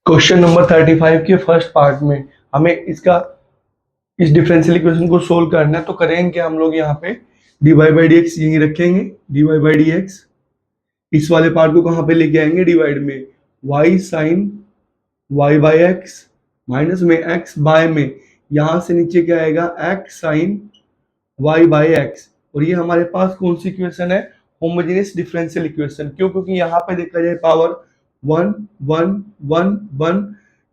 Question number 35 के first part में हमें इस डिफरेंशियल इक्वेशन को सोल्व करना है। तो करेंगे क्या हम लोग यहाँ पे dy बाई डी एक्स यही रखेंगे, dy बाई डी एक्स। इस वाले पार्ट को कहाँ पे लेके आएंगे, डिवाइड में y sine y by X minus में x बाय में यहाँ से नीचे क्या आएगा x sine y by X. और ये हमारे पास कौन सी इक्वेशन है, होमोजेनियस डिफरेंशियल इक्वेशन। क्यों? क्योंकि यहाँ पे देखा जाए पावर 1 1 1 1,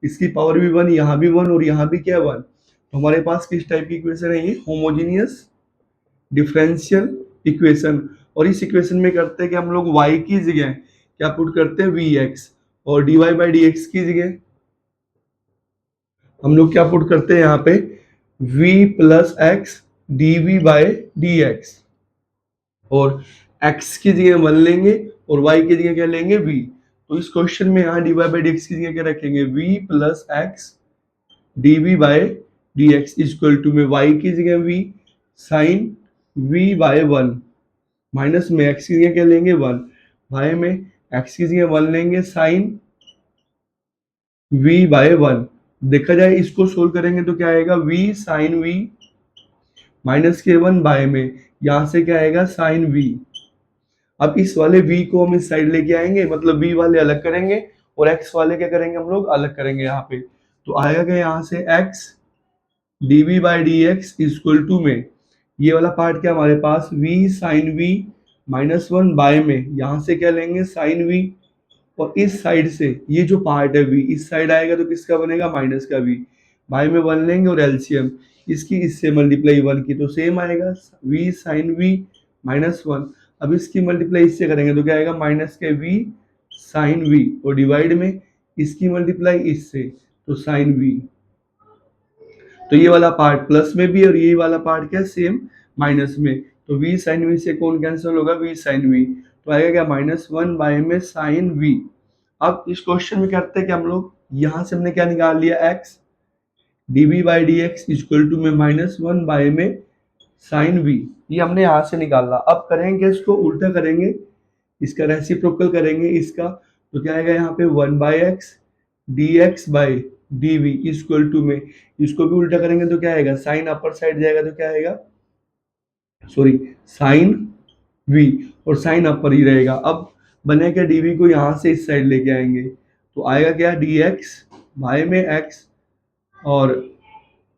इसकी पावर भी 1, यहाँ भी 1 और यहाँ भी क्या 1। तो हमारे पास किस टाइप की इक्वेशन है, ये होमोजेनियस डिफरेंशियल इक्वेशन। और इस इक्वेशन में करते हैं कि हम लोग y की जगह क्या पुट करते हैं, vx, और dy बाई डी एक्स की जगह हम लोग क्या पुट करते हैं यहाँ पे v plus x dv by D x. और x की जगह 1 लेंगे और y की जगह क्या लेंगे, v। तो इस क्वेश्चन में यहाँ dy बाई डी एक्स की जगह क्या रखेंगे, v plus x dv by D x equal to में y की जगह v sine v by 1 minus में x की जगह क्या लेंगे 1, बाय में x की जगह 1 लेंगे साइन v बाय 1। देखा जाए इसको सोल्व करेंगे तो क्या आएगा, v साइन v माइनस के 1 बाय में यहां से क्या आएगा साइन v। अब इस वाले v को हम इस साइड लेके आएंगे, मतलब v वाले अलग करेंगे और x वाले क्या करेंगे हम लोग अलग करेंगे यहाँ पे। तो आएगा क्या यहाँ से x dv by D x equal to में ये वाला पार्ट क्या हमारे पास v sine v minus 1 by में यहाँ से क्या लेंगे साइन v। और इस साइड से ये जो पार्ट है v इस साइड आएगा तो किसका बनेगा, माइनस का v। बाय में 1 लेंगे और एलसीएम इसकी इससे मल्टीप्लाई 1 की तो सेम आएगा v साइन v माइनस 1। अब इसकी मल्टीप्लाई इससे करेंगे तो क्या आएगा माइनस के v साइन v और डिवाइड में इसकी मल्टीप्लाई इससे तो साइन v। तो ये वाला पार्ट प्लस में भी और ये वाला पार्ट क्या सेम माइनस में। तो v साइन v से कौन कैंसिल होगा, v साइन v। तो आएगा क्या माइनस 1 बाय में साइन v। अब इस क्वेश्चन में करते हैं कि हम लोग यहां से हमने क्या निकाल लिया x dv by D x equal to में माइनस 1 बाय में साइन v, ये हमने यहां से निकाला। अब करेंगे इसको उल्टा करेंगे, इसका रेसिप्रोकल करेंगे इसका। तो क्या आएगा यहाँ पे 1 by X D X by D V equal to में इसको भी उल्टा करेंगे तो क्या आएगा साइन अपर साइड जाएगा तो क्या आएगा, सॉरी साइन v और साइन अपर ही रहेगा। अब बने क्या dv को यहाँ से इस साइड लेके आएंगे तो आएगा क्या dx बाय में x और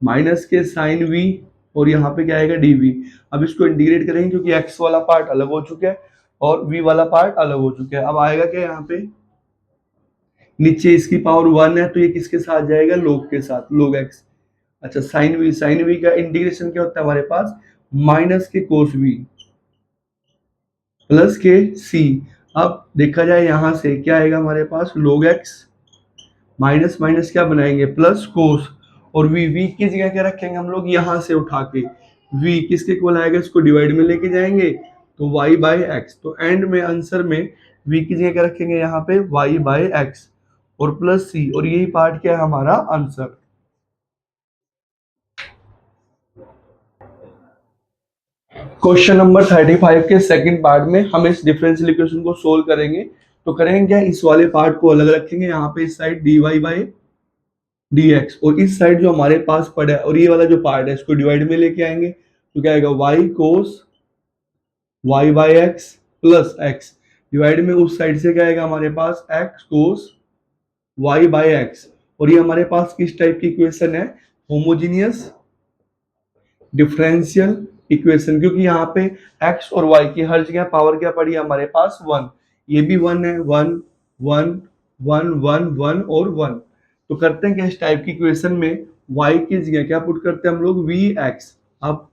माइनस के साइन v और यहाँ पे क्या आएगा dv। अब इसको इंटीग्रेट करेंगे क्योंकि x वाला पार्ट अलग हो चुका है और v वाला पार्ट अलग हो चुका है। अब आएगा क्या यहाँ पे नीचे इसकी पावर 1 है तो ये किसके साथ जाएगा, लोग के साथ, लोग x। अच्छा साइन v का इंटीग्रेशन क्या होता है हमारे पास माइनस के कोस v प्लस के c। अब देखा जाए यहां से क्या आएगा हमारे पास log x माइनस माइनस क्या बनाएंगे प्लस कोस और v की जगह क्या रखेंगे हम लोग यहां से उठा के v किसके इक्वल आएगा, इसको डिवाइड में लेके जाएंगे तो y बाई एक्स। तो एंड में आंसर में v की जगह क्या रखेंगे यहाँ पे y बाई एक्स और प्लस c और यही पार्ट क्या है हमारा आंसर। क्वेश्चन नंबर 35 के सेकंड पार्ट में हम इस डिफरेंशियल इक्वेशन को सोल्व करेंगे। तो करेंगे क्या, इस वाले पार्ट को अलग रखेंगे यहाँ पे इस side dy by D x और इस साइड जो हमारे पास पड़ा है और ये वाला जो पार्ट है इसको डिवाइड में लेके आएंगे तो क्या आएगा y cos y by x plus x divide में उस साइड से क्या आएगा हमारे पास x cos y by X. और ये हमारे पास किस टाइप की इक्वेशन है, होमोजीनियस डिफरेंशियल इक्वेशन। क्योंकि यहाँ पे x और y की हर जगह पावर क्या पड़ी है हमारे पास 1, ये भी 1 है, 1 1 1 1 1 और 1। तो करते हैं क्या इस टाइप की इक्वेशन में y की जगह क्या पुट करते हैं हम लोग vx। अब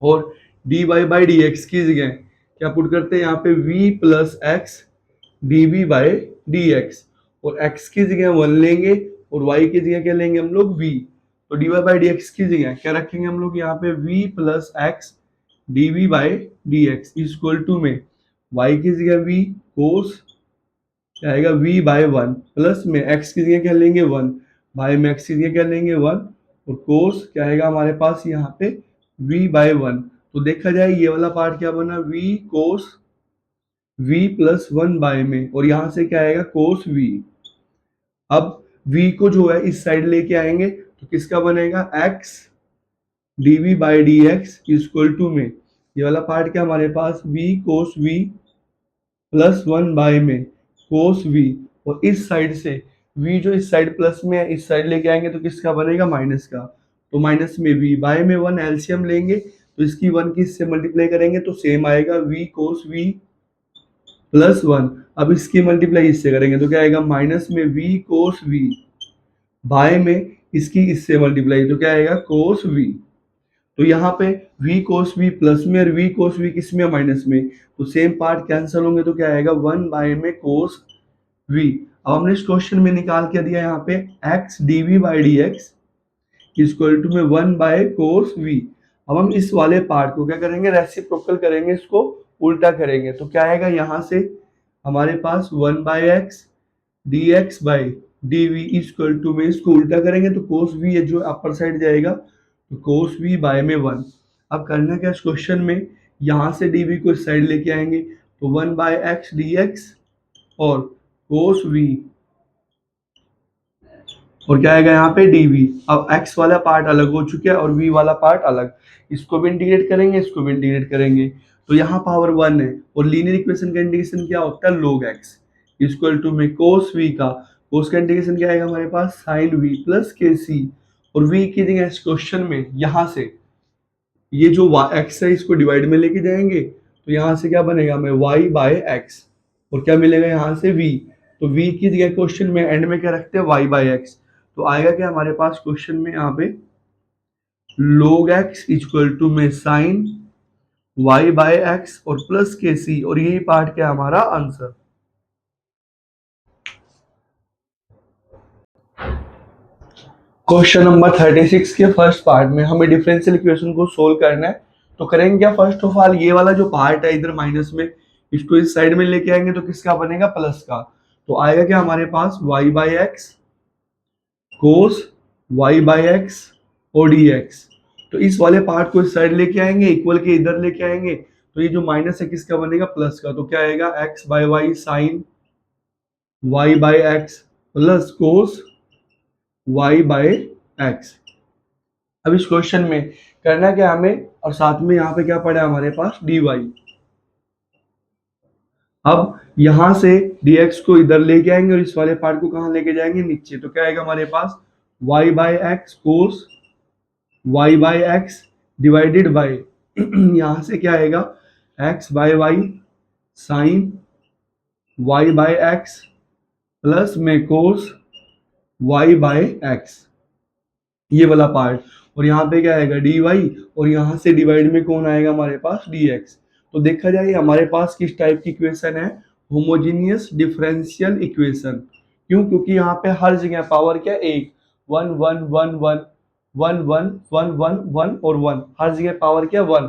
और dy बाई डी एक्स की जगह क्या पुट करते हैं यहाँ पे v plus x dv by D x और x की जगह 1 लेंगे और y की जगह क्या लेंगे हम लोग v। तो dy बाई डी एक्स की जगह क्या रखेंगे हम लोग यहाँ पे v plus x dv by D x equal to में y की जगह v कोस क्या आएगा v बाय 1 प्लस में x की जगह क्या लेंगे 1 बाय में x की जगह क्या लेंगे 1 और कोस क्या आएगा हमारे पास यहाँ पे v बाय 1। तो देखा जाए ये वाला पार्ट क्या बना v cos v plus 1 by में और यहाँ से क्या आएगा कोस v। अब v को जो है इस साइड लेके आएंगे तो किसका बनेगा x dv by D x equal to में ये वाला पार्ट क्या हमारे पास v cos v plus 1 by में cos v, और इस साइड से v जो इस साइड प्लस में है इस साइड लेके आएंगे तो किसका बनेगा माइनस का, तो माइनस में v बाय में 1 एलसीएम लेंगे तो इसकी 1 की इससे मल्टीप्लाई करेंगे तो सेम आएगा v cos v प्लस 1। अब इसकी मल्टीप्लाई इससे करेंगे तो क्या आएगा माइनस में v cos v बाय में इसकी इससे मल्टीप्लाई तो क्या आएगा cos v। तो यहाँ पे v cos v प्लस में और v cos v किस में माइनस में, तो सेम पार्ट कैंसिल होंगे तो क्या आएगा 1 बाय में cos v। अब हमने इस क्वेश्चन में निकाल के दिया यहाँ पे x dv by D x equal to में 1 बाय cos v। अब हम इस वाले पार्ट को क्या करेंगे रेसिप्रोकल करेंगे, इसको उल्टा करेंगे तो क्या आएगा यहाँ से हमारे पास 1 by x D X by D V equal to में इसको उल्टा करेंगे तो cos v है जो अपर साइड जाएगा तो cos v बाय में 1। अब करना क्या इस क्वेश्चन में यहाँ से dv को इस साइड लेके आएंगे तो 1 बाय एक्स डी एक्स और cos v और क्या आएगा यहाँ पे dv। अब x वाला पार्ट अलग हो चुका है और v वाला पार्ट अलग, इसको भी इंटीग्रेट करेंगे इसको भी इंटीग्रेट करेंगे तो यहाँ पावर 1 है और लीनियर इक्वेशन का इंटीग्रेशन क्या होता है log x इक्वल टू में cos v का cos का इंटीग्रेशन क्या आएगा हमारे पास sin v प्लस kc और v की जगह इस क्वेश्चन में यहाँ से ये जो x है इसको डिवाइड में लेके जाएंगे तो यहाँ से क्या बनेगा हमें y बाय एक्स और क्या मिलेगा यहाँ से v, तो v की जगह क्वेश्चन में एंड में क्या रखते हैं y बाय एक्स, तो आएगा क्या हमारे पास क्वेश्चन में यहाँ पे log x इक्वल टू में साइन y बाय एक्स और प्लस के सी और यही पार्ट क्या हमारा आंसर। क्वेश्चन नंबर 36 के फर्स्ट पार्ट में हमें डिफरेंशियल इक्वेशन को सोल्व करना है तो करेंगे क्या फर्स्ट ऑफ ऑल ये वाला जो पार्ट है इधर माइनस में इसको इस साइड में लेके आएंगे तो किसका बनेगा प्लस का, तो आएगा क्या हमारे पास y by X cos y by x और dx, तो इस वाले पार्ट को इस साइड लेके आएंगे इक्वल के इधर लेके आएंगे तो ये जो माइनस है किसका बनेगा प्लस का, तो क्या आएगा x by Y sine y by X plus cos y by X. अब इस क्वेश्चन में करना क्या हमें और साथ में यहाँ पे क्या पड़ा हमारे पास dy। अब यहां से dx को इधर लेके आएंगे और इस वाले पार्ट को कहां लेके जाएंगे नीचे, तो क्या आएगा हमारे पास y by X cos y by X divided by यहां से क्या आएगा x by Y sine y by X plus में कोस y बाय एक्स ये वाला पार्ट, और यहाँ पे क्या आएगा dy और यहाँ से डिवाइड में कौन आएगा हमारे पास dx। तो देखा जाए हमारे पास किस टाइप की इक्वेशन है होमोजेनियस डिफरेंशियल इक्वेशन, क्यों क्योंकि यहाँ पे हर जगह पावर क्या एक 1 1 1 1 1 1 1 1 1 और 1 हर जगह पावर क्या 1,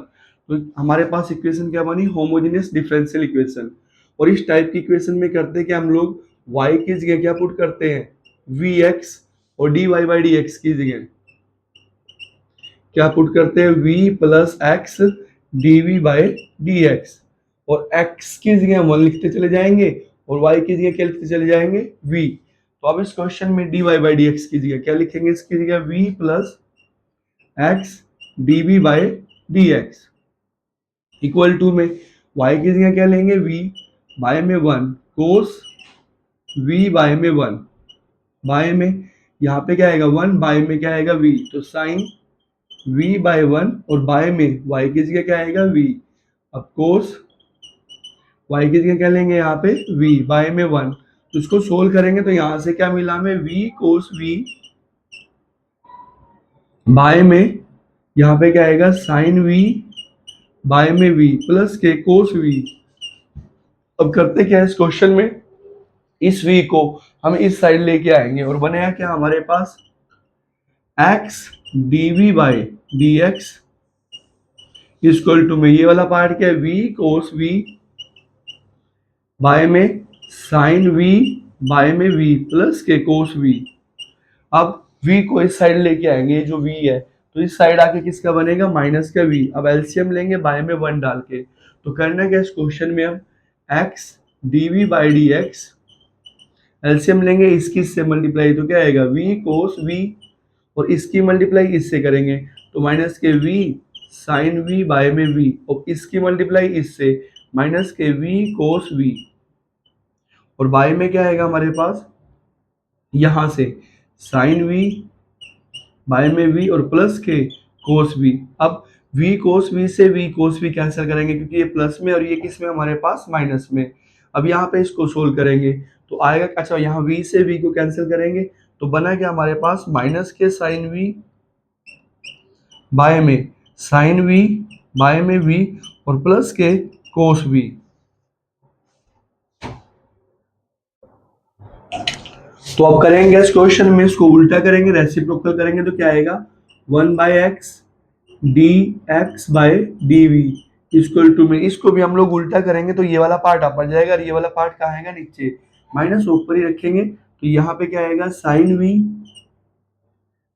तो हमारे पास इक्वेशन क्या बनी होमोजेनियस डिफरेंशियल इक्वेशन। और इस टाइप की इक्वेशन में करते क्या हम लोग y की जगह क्या पुट करते हैं vx और dy बाई डी एक्स की जगह क्या पुट करते हैं v plus x dv by D x और x की जगह 1 लिखते चले जाएंगे और y की जगह क्या लिखते चले जाएंगे v। तो अब इस क्वेश्चन में dy बाई डी एक्स की जगह क्या लिखेंगे इसकी जगह v plus x dv by D x equal to में y की जगह क्या लेंगे v बाय में 1 कोस v बाय में 1 बाय में यहाँ पे क्या आएगा 1 बाय में क्या आएगा v, तो साइन v बाय 1 और बाय में y की जगह क्या आएगा v। अब कोस y की जगह क्या लेंगे यहाँ पे v बाय में 1, तो इसको सोल्व करेंगे तो यहाँ से क्या मिला हमें v कोस v बाय में यहाँ पे क्या आएगा साइन v बाय में v प्लस के कोस v। अब करते क्या है इस क्वेश्चन में इस v को हम इस साइड लेके आएंगे और बनेगा क्या हमारे पास x dv by D x equal to में ये वाला पार्ट क्या है v कोस v बाय में साइन v बाय में v प्लस के कोस v। अब v को इस साइड लेके आएंगे, ये जो v है तो इस साइड आके किसका बनेगा माइनस का v। अब एलसीएम लेंगे बाय में 1 डाल के, तो करना क्या इस क्वेश्चन में अब x dv by D x LCM लेंगे इसकी इससे मल्टीप्लाई, तो क्या आएगा v कोस v, और इसकी मल्टीप्लाई इससे करेंगे तो माइनस के v साइन v बाय में v, और इसकी मल्टीप्लाई इससे माइनस के v कोस v, और बाय में क्या आएगा हमारे पास यहां से साइन v बाय में v और प्लस के कोस v। अब v कोस v से v कोस v कैंसिल करेंगे क्योंकि ये प्लस में और ये किस में हमारे पास माइनस में। अब यहाँ पे इसको सोल्व करेंगे तो आएगा, अच्छा यहाँ v से v को कैंसिल करेंगे तो बना क्या हमारे पास माइनस के साइन v बाय में साइन v बाय में v और प्लस के कोस v। तो अब करेंगे इस क्वेश्चन में, इसको उल्टा करेंगे, रेसिप्रोकल करेंगे तो क्या आएगा 1/x dx by dv equal to में, इसको भी हम लोग उल्टा करेंगे तो ये वाला पार्ट ऊपर जाएगा और ये वाला पार्ट कहाँ आएगा नीचे, माइनस ऊपर ही रखेंगे तो यहाँ पे क्या आएगा साइन v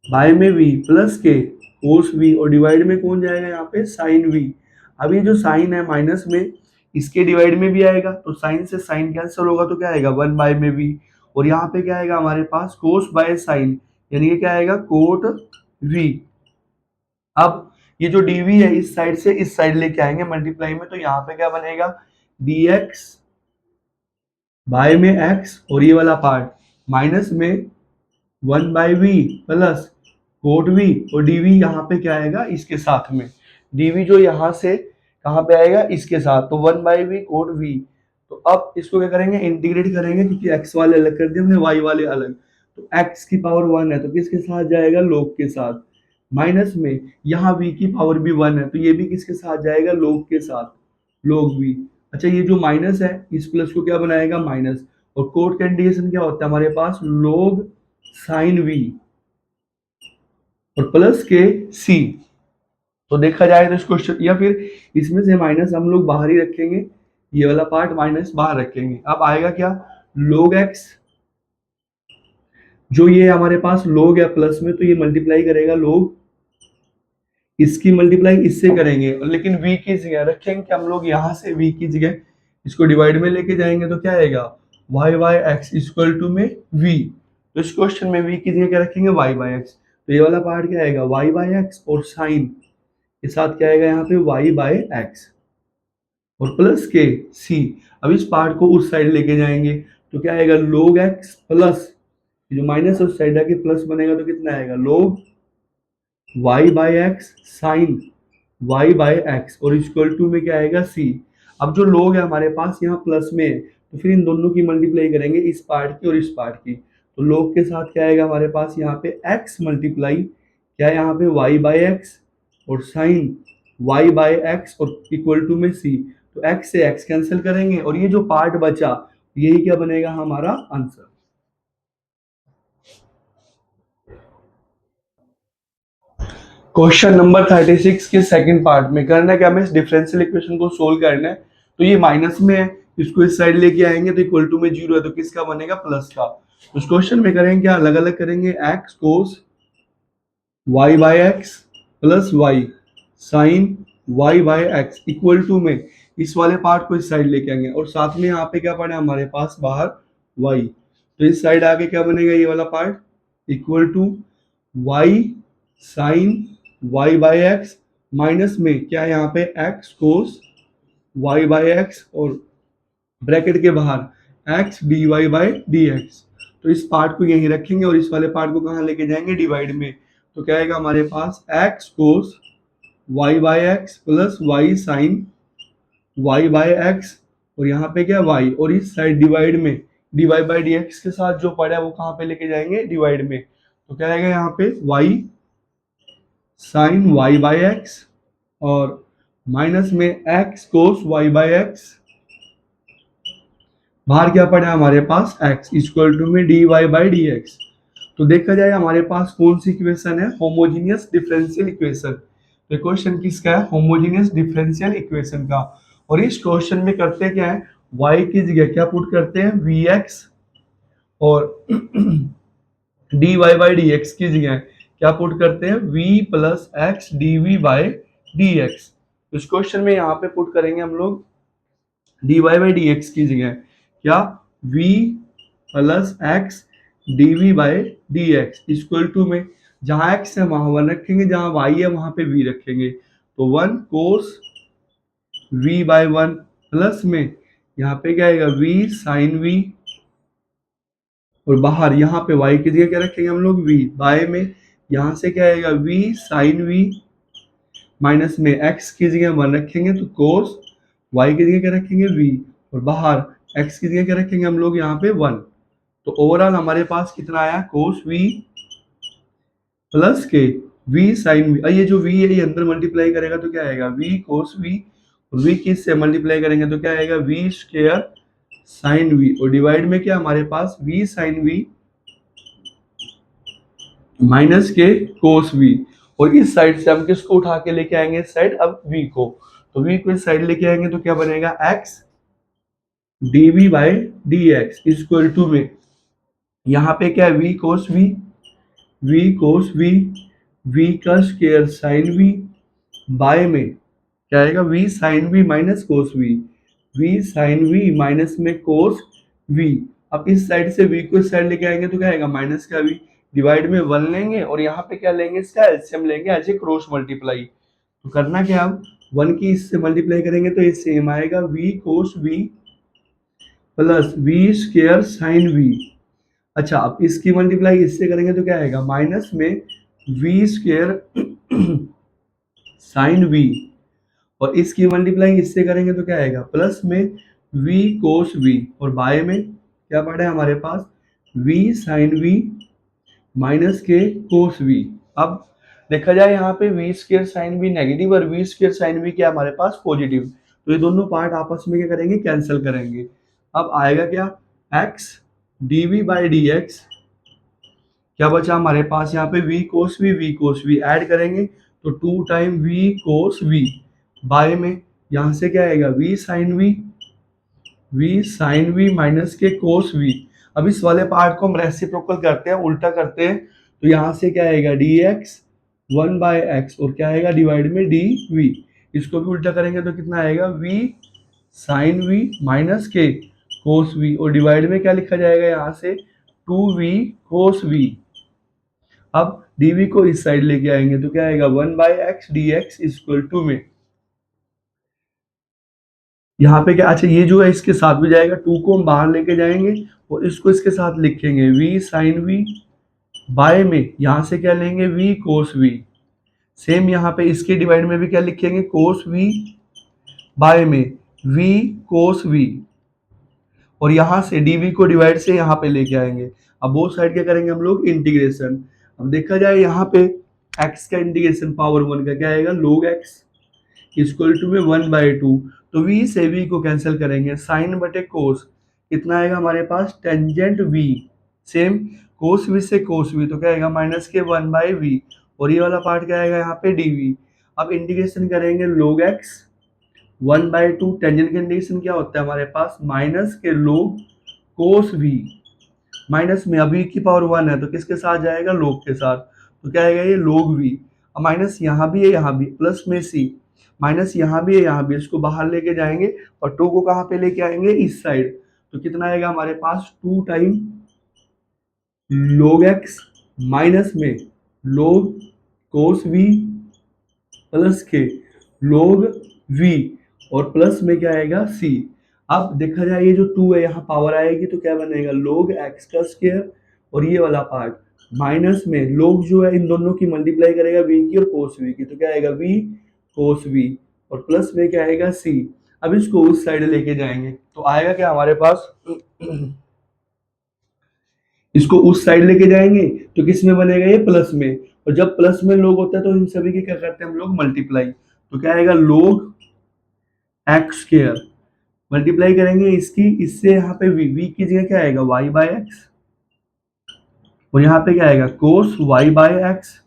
बाय में v प्लस के कोस v, और डिवाइड में कौन जाएगा यहाँ पे साइन v। अब ये जो साइन है माइनस में इसके डिवाइड में भी आएगा तो साइन से साइन कैंसिल होगा तो क्या आएगा 1 में v, और यहाँ पे क्या आएगा हमारे पास कोस बाय साइन, यानी कि क्या आएगा कोट v। अब ये जो dv है इस साइड से इस साइड लेके आएंगे मल्टीप्लाई में, तो यहाँ पे क्या बनेगा dx बाय में x, और ये वाला पार्ट माइनस में 1/v प्लस कोट v, और dv यहाँ पे क्या आएगा इसके साथ में, dv जो यहाँ से कहाँ पे आएगा इसके साथ, तो 1/v कोट v। तो अब इसको क्या करेंगे इंटीग्रेट करेंगे क्योंकि x वाले अलग कर दिए हमने y वाले अलग, तो x की पावर 1 है तो किसके साथ जाएगा log के साथ, माइनस में यहाँ v की पावर भी 1 है तो ये भी किसके साथ जाएगा log के साथ log v। अच्छा ये जो माइनस है इस प्लस को क्या बनाएगा माइनस, और कोट का इंडिकेशन क्या होता है हमारे पास log साइन v और प्लस के c। तो देखा जाए तो इस क्वेश्चन, या फिर इसमें से माइनस हम लोग बाहर ही रखेंगे, ये वाला पार्ट माइनस बाहर रखेंगे। अब आएगा क्या log x, जो ये हमारे पास log है प्लस में तो ये मल्टीप्लाई करेगा log, इसकी मल्टीप्लाई इससे करेंगे, लेकिन v की जगह रखेंगे हम लोग यहाँ से v की जगह इसको डिवाइड में लेके जाएंगे तो क्या आएगा y/x इक्वल टू में v। तो इस क्वेश्चन में v की जगह क्या रखेंगे y/x, तो ये वाला पार्ट क्या आएगा y/x, और साइन के साथ क्या आएगा यहाँ पे y/x और प्लस के c। अब इस पार्ट को उस साइड लेके जाएंगे तो क्या आएगा log x प्लस जो माइनस उस साइड आके प्लस बनेगा तो कितना आएगा log y/x साइन y/x, और इक्वल टू में क्या आएगा c। अब जो log है हमारे पास यहाँ प्लस में है तो फिर इन दोनों की मल्टीप्लाई करेंगे इस पार्ट की और इस पार्ट की, तो log के साथ क्या आएगा हमारे पास यहाँ पे x मल्टीप्लाई क्या है यहाँ पे y/x और साइन y/x और इक्वल टू में c, तो x से x कैंसिल करेंगे और ये जो पार्ट बचा यही क्या बनेगा हमारा आंसर। क्वेश्चन नंबर 36 के सेकंड पार्ट में करना क्या, हमें इस डिफरेंशियल इक्वेशन को सोल्व करना है। तो ये माइनस में है, इसको इस साइड लेके आएंगे तो इक्वल टू में 0 है तो किसका बनेगा प्लस का। तो इस क्वेश्चन में करेंगे क्या अलग अलग करेंगे, x cos y/x plus y sine y/x equal to में इस वाले पार्ट को इस साइड लेके आएंगे, और साथ में यहाँ पे क्या पड़ा हमारे पास बाहर y, तो इस साइड आके क्या बनेगा ये वाला part equal to y sine y/x minus में क्या है यहाँ पे x कोस y/x और ब्रैकेट के बाहर x dy/dx। तो इस पार्ट को यहीं रखेंगे और इस वाले पार्ट को कहाँ लेके जाएंगे डिवाइड में, तो क्या आएगा हमारे पास x cos y/x plus y sine y/x, और यहाँ पे क्या y, और इस साइड डिवाइड में dy/dx के साथ जो पड़ा है वो कहाँ पे लेके जाएंगे डिवाइड में, तो क्या आएगा यहाँ पे y साइन y/x और माइनस में x कोस y/x, बाहर क्या पड़ा है हमारे पास x इक्वल टू में dy/dx। तो देखा जाए हमारे पास कौन सी इक्वेशन है होमोजेनियस डिफरेंशियल इक्वेशन, तो क्वेश्चन किसका है होमोजेनियस डिफरेंशियल इक्वेशन का। और इस क्वेश्चन में करते क्या है y की जगह क्या पुट करते हैं vx, और dy/dx की जगह क्या पुट करते हैं v प्लस एक्स dv/dx। तो इस क्वेश्चन में यहाँ पे पुट करेंगे हम लोग dy/dx की जगह क्या v plus x dv by d x equal to में जहां एक्स है वहां वन रखेंगे, जहां वाई है वहां पे वी रखेंगे, तो one cos v by one plus में यहाँ पे क्या आएगा वी साइन वी, और बाहर यहाँ पे y की जगह क्या रखेंगे हम लोग v, बाय में यहाँ से क्या आएगा v साइन v, माइनस में x की जगह वन रखेंगे तो कोस y की जगह क्या रखेंगे v, और बाहर x की जगह क्या रखेंगे हम लोग यहाँ पे वन। तो ओवरऑल हमारे पास कितना आया कोस v प्लस के v साइन v, ये जो v है ये अंदर मल्टीप्लाई करेगा तो क्या आएगा v कोस v, और v किस से मल्टीप्लाई करेंगे तो क्या आएगा v स्क्वायर साइन v, और डिवाइड में क्या हमारे पास v साइन v माइनस के कोस v, और इस साइड से हम किसको उठा के लेके आएंगे इस साइड अब v को, तो v को इस साइड लेके आएंगे तो क्या बनेगा x dv by dx equal to में यहाँ पे क्या है v कोस v v का स्क्वायर साइन v बाय में क्या आएगा v sine v minus cos v sine v minus में कोस v। अब इस साइड से v को इस साइड लेके आएंगे तो क्या आएगा माइनस का v, डिवाइड में वन लेंगे और यहाँ पे क्या लेंगे इसका एलसीएम लेंगे एज ए क्रॉस मल्टीप्लाई। तो करना क्या, हम वन की इससे मल्टीप्लाई करेंगे तो ये सेम आएगा v cos v plus v square sine v। अच्छा अब इसकी मल्टीप्लाई इससे करेंगे तो क्या आएगा माइनस में v स्क्वायर साइन v, और इसकी मल्टीप्लाई इससे करेंगे तो क्या आएगा प्लस में v कोस v, और बाय में क्या पड़ा है हमारे पास v साइन v माइनस के कोस v। अब देखा जाए यहाँ पे v square sine v negative और v स्क्वायर साइन v क्या हमारे पास पॉजिटिव, तो ये दोनों पार्ट आपस में क्या करेंगे कैंसिल करेंगे। अब आएगा क्या x dv बाई dx, क्या बचा हमारे पास यहाँ पे v कोस v ऐड करेंगे तो 2 time v cos v, by में यहाँ से क्या आएगा v साइन v माइनस के कोस v। अब इस वाले पार्ट को हम रेसिप्रोकल करते हैं, उल्टा करते हैं, तो यहाँ से क्या आएगा dx 1 बाय एक्स, और क्या आएगा डिवाइड में dv, इसको भी उल्टा करेंगे तो कितना आएगा v साइन v माइनस के कोस v, और डिवाइड में क्या लिखा जाएगा यहाँ से 2v कोस v। अब dv को इस साइड लेके आएंगे तो क्या आएगा 1 by x D x equal to में यहाँ पे क्या, अच्छा ये जो है इसके साथ भी जाएगा, 2 को हम बाहर लेके जाएंगे और इसको इसके साथ लिखेंगे v साइन v, बाय में यहाँ से क्या लेंगे v कोस v, सेम यहाँ पे इसके डिवाइड में भी क्या लिखेंगे कोस v, बाय में v कोस v, और यहाँ से dv को डिवाइड से यहाँ पे लेके आएंगे। अब वो साइड क्या करेंगे हम लोग इंटीग्रेशन। अब देखा जाए यहाँ पे x का इंटीग्रेशन पावर 1 का क्या आएगा log x इक्वल टू में 1 बाई 2, तो v से v को कैंसिल करेंगे, साइन बटे कोस कितना आएगा हमारे पास टेंजेंट v, सेम कोस v से कोस v तो क्या आएगा माइनस के 1 बाई v, और ये वाला पार्ट क्या आएगा यहाँ पे dv। अब इंटीग्रेशन करेंगे log x 1 बाई 2, टेंजेंट का इंटीग्रेशन क्या होता है हमारे पास माइनस के log कोस v, माइनस में अभी की पावर 1 है तो किसके साथ जाएगा log के साथ, तो क्या आएगा ये log v। अब माइनस यहाँ भी है यहाँ भी, प्लस में c, माइनस यहाँ भी है यहाँ भी, इसको बाहर लेके जाएंगे और 2 को कहाँ पे लेके आएंगे इस साइड, तो कितना आएगा हमारे पास 2 टाइम log x माइनस में log कोस v प्लस के log v, और प्लस में क्या आएगा c। अब देखा जाए ये जो 2 है यहाँ पावर आएगी तो क्या बनेगा log x का स्क्वायर, और ये वाला पार्ट माइनस में log जो है इन दोनों की मल्टीप्लाई करेगा v की और cos v की, तो क्या आएगा v cos v, और प्लस में क्या आएगा c। अब इसको उस साइड लेके जाएंगे तो आएगा क्या हमारे पास इसको उस साइड लेके जाएंगे तो किस में बनेगा ये प्लस में, और जब प्लस में log होता है तो इन सभी की क्या करते हैं हम लोग मल्टीप्लाई, तो क्या आएगा log x स्क्वायर, मल्टीप्लाई करेंगे इसकी इससे यहाँ पे v की जगह क्या आएगा y बाय एक्स, और यहाँ पे क्या आएगा कोस y बाय एक्स,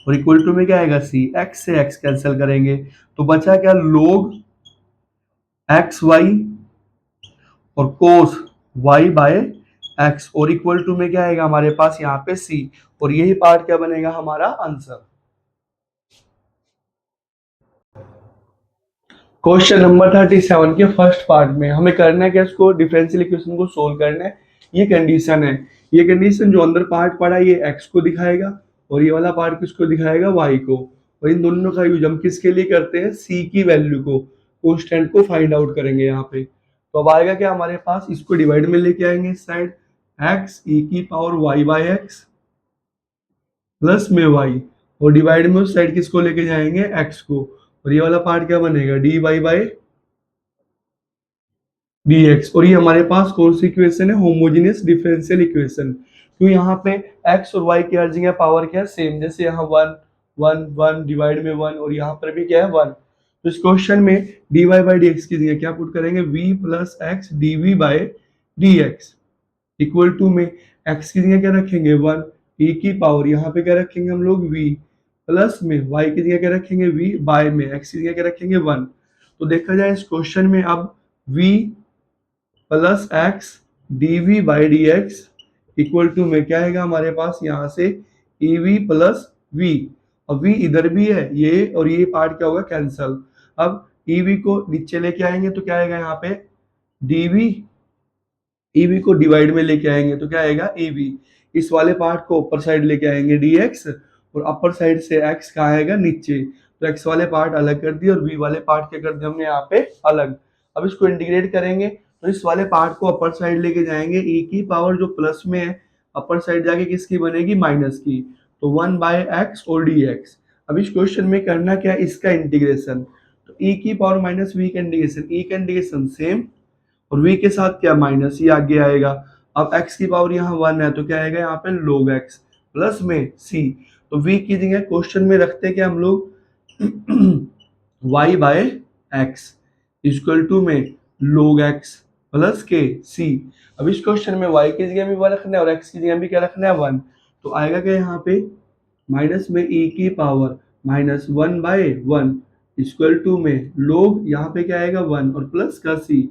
और इक्वल टू में क्या आएगा c, x से x कैंसिल करेंगे तो बचा क्या log एक्स वाई और कोस y बाय एक्स, और इक्वल टू में क्या आएगा हमारे पास यहाँ पे c, और यही पार्ट क्या बनेगा हमारा आंसर। क्वेश्चन नंबर 37 के फर्स्ट पार्ट में हमें करना है क्या, इसको डिफरेंशियल इक्वेशन को सोल्व करना है। ये कंडीशन है। ये कंडीशन जो अंदर पार्ट पड़ा है ये x को दिखाएगा और ये वाला पार्ट किसको दिखाएगा, y को। और इन दोनों का यूज हम किसके लिए करते हैं, c की वैल्यू को, कांस्टेंट को फाइंड आउट करेंगे यहाँ पे। तो अब आएगा क्या हमारे पास, इसको डिवाइड में लेके आएंगे इस साइड, x e की power y by x plus में y, और डिवाइड में उस साइड किसको लेके जाएंगे, x को। और ये वाला पार्ट क्या बनेगा, dy बाय dx। और ये हमारे पास कौन सी इक्वेशन है, होमोजेनियस डिफरेंशियल इक्वेशन। क्यों, यहाँ पे x और y की हर जगह पावर क्या है, सेम। जैसे यहाँ 1 1 1 डिवाइड में 1, और यहाँ पर भी क्या है 1। तो इस क्वेश्चन में dy बाई dx की जगह क्या पुट करेंगे, v plus x dv by dx equal to में x की जगह क्या रखेंगे 1, e की पावर यहाँ पे क्या रखेंगे हम लोग v, प्लस में y की जगह क्या रखेंगे v, बाय में x की जगह क्या रखेंगे 1। तो देखा जाए इस क्वेश्चन में अब v plus x d v by D x equal to में क्या आएगा हमारे पास, यहाँ से ई वी प्लस वी। अब वी इधर भी है, ये और ये पार्ट क्या होगा, कैंसल। अब ई वी को नीचे लेके आएंगे तो क्या आएगा यहाँ पे, डी वी, ई वी को डिवाइड में लेके आएंगे तो क्या आएगा ई वी। इस वाले पार्ट को ऊपर साइड लेके आएंगे डी एक्स, और अपर साइड से एक्स कहाँ आएगा, नीचे। तो एक्स वाले पार्ट अलग कर दिए और वी वाले पार्ट क्या कर दिए हमने यहाँ पे, अलग। अब इसको इंटीग्रेट करेंगे तो इस वाले पार्ट को अपर साइड लेके जाएंगे, ई की पावर जो प्लस में है अपर साइड जाके किसकी बनेगी, माइनस की। तो 1 बाय एक्स और डी एक्स। अब इस क्वेश्चन में करना क्या है, इसका इंटीग्रेशन। तो ई की पावर माइनस वी का इंटीग्रेशन, ई का इंटीग्रेशन सेम, और v के साथ क्या, माइनस, ये आगे आएगा। अब x की पावर यहाँ 1 है तो क्या आएगा यहाँ पे, log x प्लस में c। तो v की जगह क्वेश्चन में रखते क्या हम लोग, y by x equal to में log x प्लस के c। अब इस क्वेश्चन में y की जगह भी 1 रखना है और x की जगह भी क्या रखना है, 1। तो आएगा क्या यहाँ पे, माइनस में e की power minus 1 by 1 equal to में log, यहाँ पे क्या आएगा 1 और प्लस का c।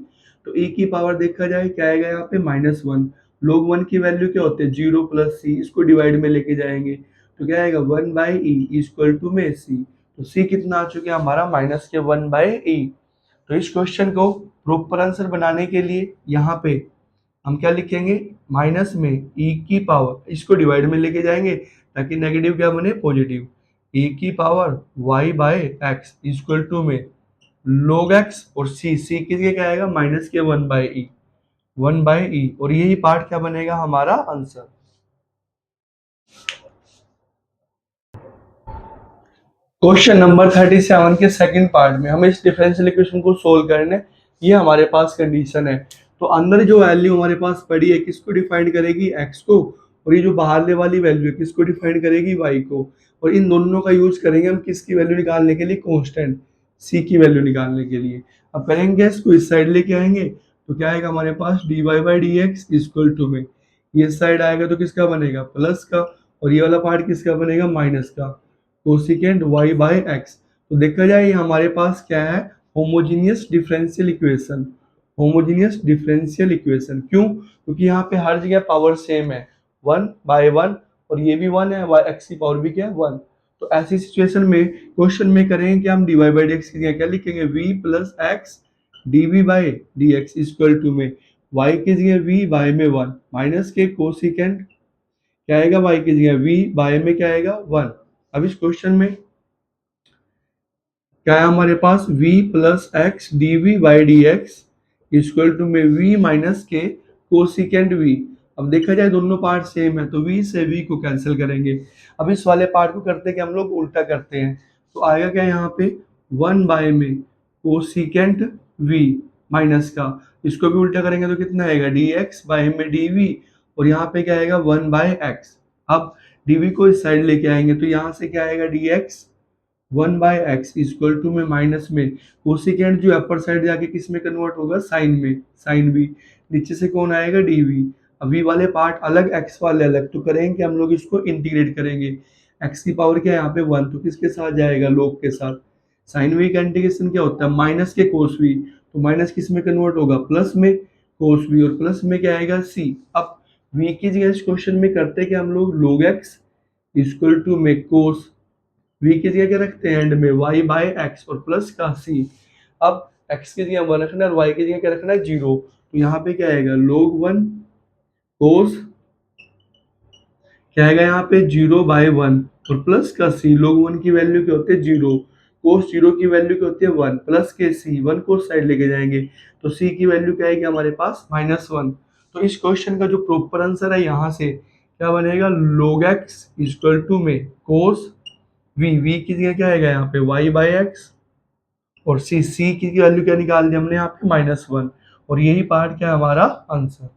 तो e की पावर देखा जाए क्या आएगा यहाँ पे, -1। log 1 की वैल्यू क्या होते हैं, 0 प्लस c। इसको डिवाइड में लेके जाएंगे तो क्या आएगा 1 बाई ई इक्वल टू में c। तो c कितना आ चुका है हमारा, माइनस के 1 बाई ई। तो इस क्वेश्चन को प्रॉपर आंसर बनाने के लिए यहाँ पे हम क्या लिखेंगे, माइनस में e की पावर, इसको डिवाइड में लेके जाएंगे ताकि नेगेटिव क्या बने, पॉजिटिव। e की power y by x equal to में log x, और c की जगह क्या आएगा, माइनस के 1 बाई ई, 1 बाई ई। और यही पार्ट क्या बनेगा हमारा आंसर। क्वेश्चन नंबर 37 के सेकंड पार्ट में हमें इस डिफरेंशियल इक्वेशन को सोल्व करने, ये हमारे पास कंडीशन है। तो अंदर जो वैल्यू हमारे पास पड़ी है किसको डिफाइन करेगी, x को, और ये जो बाहर वाली वैल्यू है किसको डिफाइन करेगी, y को। और इन दोनों का यूज करेंगे हम किसकी वैल्यू निकालने के लिए, कांस्टेंट c की वैल्यू निकालने के लिए। अब करेंगे इसको इस साइड लेके आएंगे तो क्या आएगा हमारे पास, dy by D x equal to में, ये साइड आएगा तो किसका बनेगा, प्लस का, और ये वाला पार्ट किसका बनेगा, माइनस का, कोसिकेंट y बाय एक्स। तो देखा जाए ये हमारे पास क्या है, homogeneous differential equation. Homogeneous differential equation क्यों, क्योंकि यहाँ पे हर जगह पावर सेम है, 1 बाय 1, और ये भी 1 है, x की पावर भी क्या है 1। तो ऐसी सिचुएशन में क्वेश्चन में करेंगे कि हम dy बाई dx की जगह क्या लिखेंगे, v plus x dv by dx equal to में y की जगह v, बाय में 1, माइनस के कोसिकेंट क्या आएगा, y की जगह v, बाय में क्या आएगा 1। अब इस क्वेश्चन में क्या है हमारे पास, v plus x d v by D x equal to में v माइनस के कोसिकेंट v। अब देखा जाए दोनों पार्ट सेम है तो v से v को कैंसिल करेंगे। अब इस वाले पार्ट को करते कि हम लोग उल्टा करते हैं, तो आएगा क्या यहाँ पे 1 बाय में कोसिकेंट v माइनस का, इसको भी उल्टा करेंगे तो कितना आएगा, dx बाय में dv, और यहाँ पे क्या आएगा 1 बाय x। अब dv को इस साइड लेके आएंगे तो यहाँ से क्या आएगा, dx 1 by x equal to में माइनस में कोसिकेंट जो अपर साइड जाके किस में कन्वर्ट होगा, साइन में, साइन v। नीचे से कौन आएगा, dv। अब v वाले पार्ट अलग, x वाले अलग, तो करेंगे हम लोग इसको इंटीग्रेट करेंगे। x की पावर क्या है यहाँ पे 1, तो किसके साथ जाएगा, log के साथ। साइन v का इंटीग्रेशन क्या होता है, माइनस के कोस v, तो माइनस किस में कन्वर्ट होगा, प्लस में कोस v, और प्लस में क्या आएगा c। अब v की जगह इस क्वेश्चन में करते कि हम लोग log x इक्वल टू में कोस v की जगह क्या रखते हैं एंड में, y बाय एक्स और प्लस का c। अब x की जगह 1 रखना है और y की जगह क्या रखना है, 0। तो यहाँ पे क्या आएगा, log 1 कोस क्या आएगा यहाँ पे 0/1 और प्लस का सी, log 1 की वैल्यू क्या होती है 0, कोस 0 की वैल्यू क्या होती है 1, प्लस के सी 1 को साइड लेके जाएंगे तो सी की वैल्यू क्या आएगी हमारे पास -1। तो इस क्वेश्चन का जो प्रॉपर आंसर है यहाँ से क्या बनेगा, log x इक्वल टू में कोस वी की जगह क्या आएगा यहाँ पे y/x और सी की वैल्यू क्या निकाल दी हमने यहाँ पे -1 और यही पार्ट क्या है हमारा आंसर।